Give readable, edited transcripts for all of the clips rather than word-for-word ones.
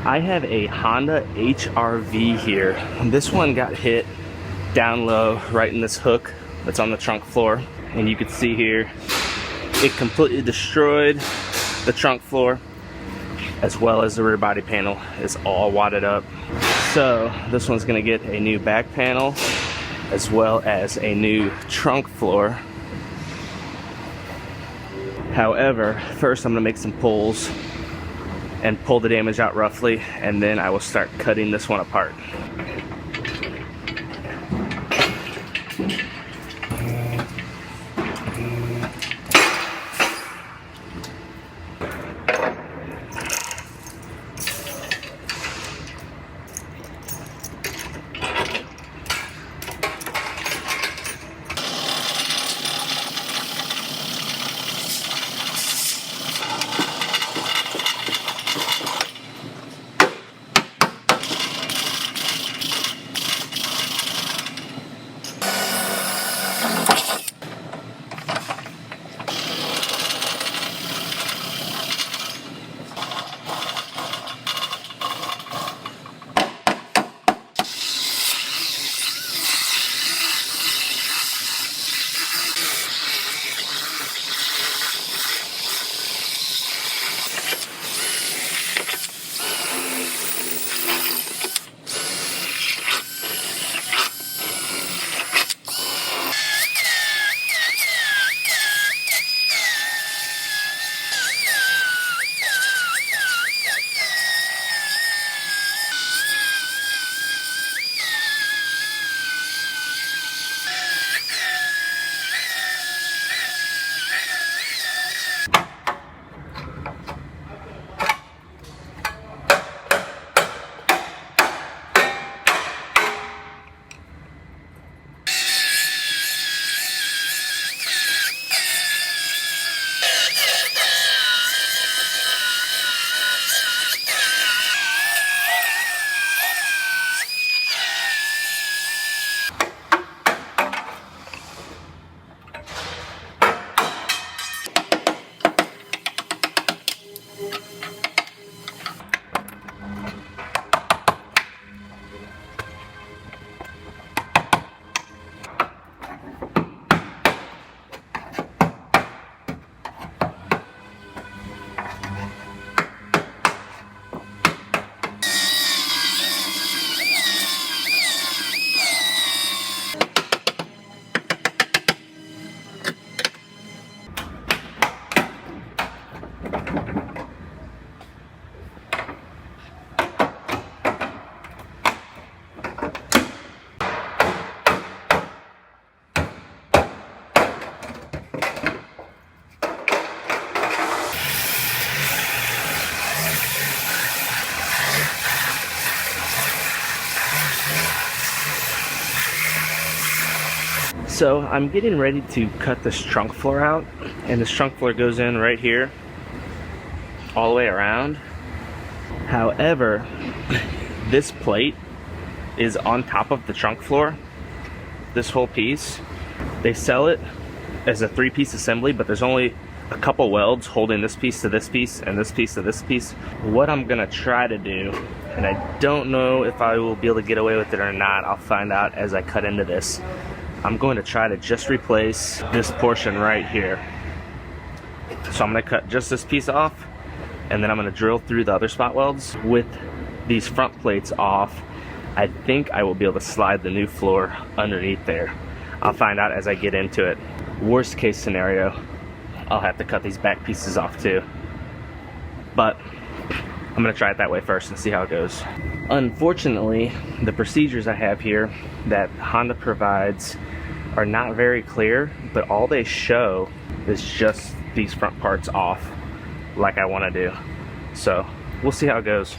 I have a Honda HRV here. This one got hit down low right in this hook that's on the trunk floor. And you can see here, it completely destroyed the trunk floor, as well as the rear body panel is all wadded up. So this one's gonna get a new back panel, as well as a new trunk floor. However, first I'm gonna make some pulls and pull the damage out roughly, and then I will start cutting this one apart. So I'm getting ready to cut this trunk floor out, and this trunk floor goes in right here all the way around. However, this plate is on top of the trunk floor, this whole piece. They sell it as a 3-piece assembly, but there's only a couple welds holding this piece to this piece and this piece to this piece. What I'm gonna try to do, and I don't know if I will be able to get away with it or not, I'll find out as I cut into this. I'm going to try to just replace this portion right here. So I'm going to cut just this piece off, and then I'm going to drill through the other spot welds. With these front plates off, I think I will be able to slide the new floor underneath there. I'll find out as I get into it. Worst case scenario, I'll have to cut these back pieces off too. But I'm going to try it that way first and see how it goes. Unfortunately, the procedures I have here that Honda provides are not very clear, but all they show is just these front parts off like I want to do. So we'll see how it goes.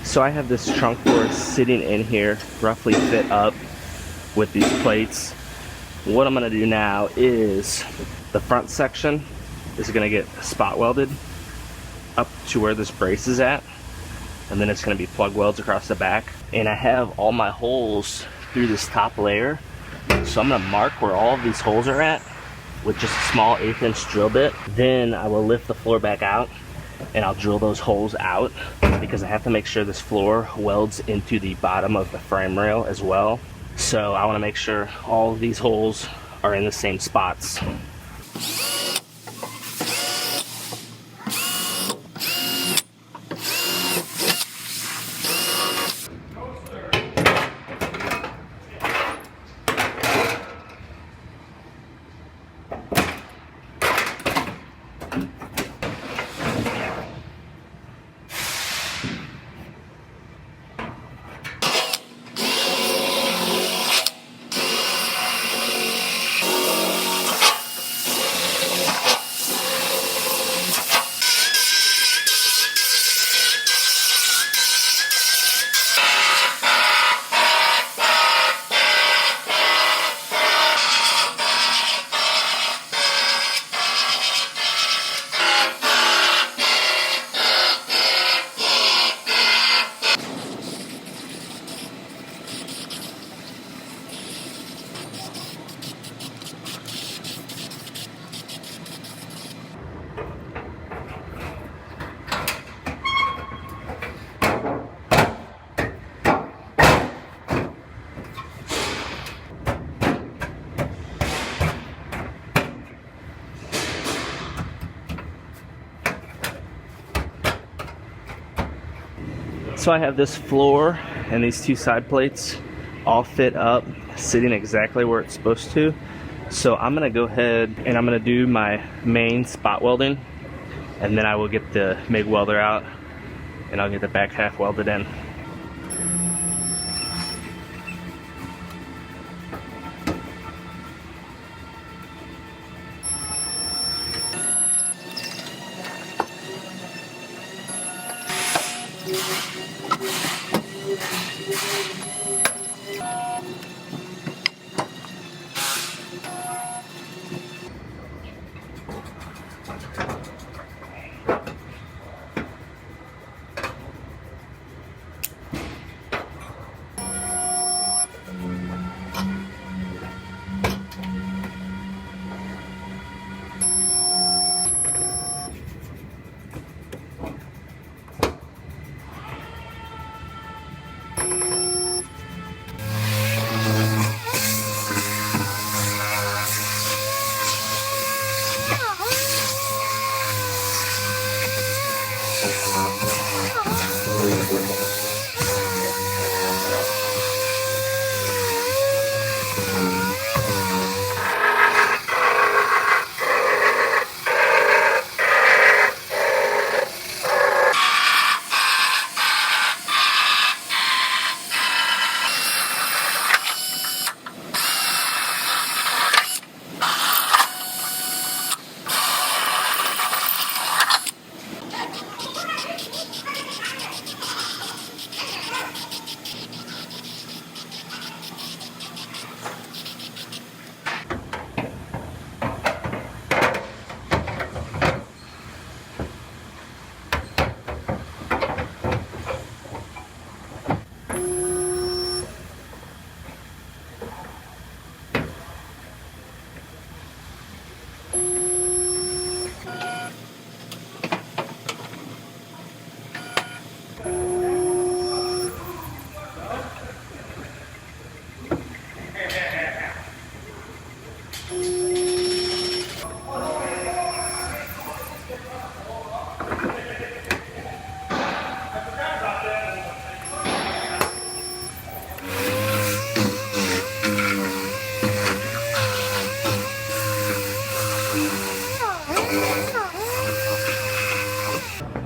So I have this trunk floor sitting in here, roughly fit up with these plates. What I'm gonna do now is the front section is gonna get spot welded up to where this brace is at, and then it's gonna be plug welds across the back. And I have all my holes through this top layer, so I'm gonna mark where all of these holes are at with just a small 1/8 inch drill bit. Then I will lift the floor back out and I'll drill those holes out, because I have to make sure this floor welds into the bottom of the frame rail as well. So I want to make sure all of these holes are in the same spots. So I have this floor and these two side plates all fit up, sitting exactly where it's supposed to. So I'm gonna go ahead and I'm gonna do my main spot welding, and then I will get the MIG welder out and I'll get the back half welded in.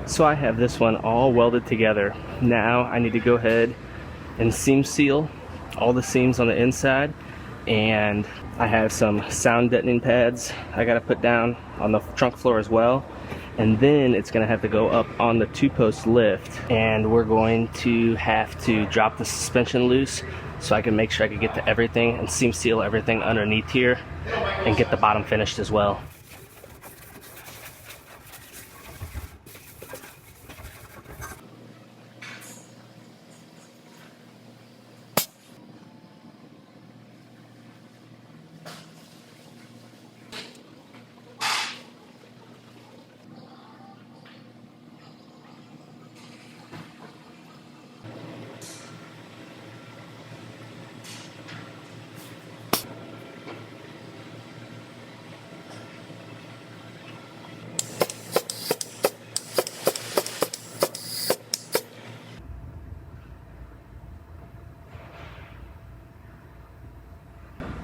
So I have this one all welded together. Now I need to go ahead and seam seal all the seams on the inside, and I have some sound deadening pads I gotta put down on the trunk floor as well. And then it's gonna have to go up on the 2-post lift, and we're going to have to drop the suspension loose so I can make sure I can get to everything and seam seal everything underneath here and get the bottom finished as well.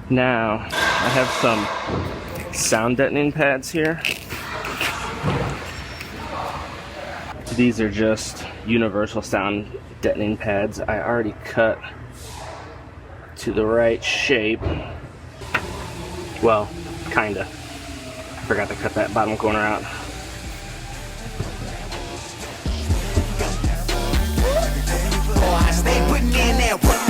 Now, I have some sound deadening pads here. These are just universal sound deadening pads. I already cut to the right shape. Well, kinda. I forgot to cut that bottom corner out. I stay putting in that work.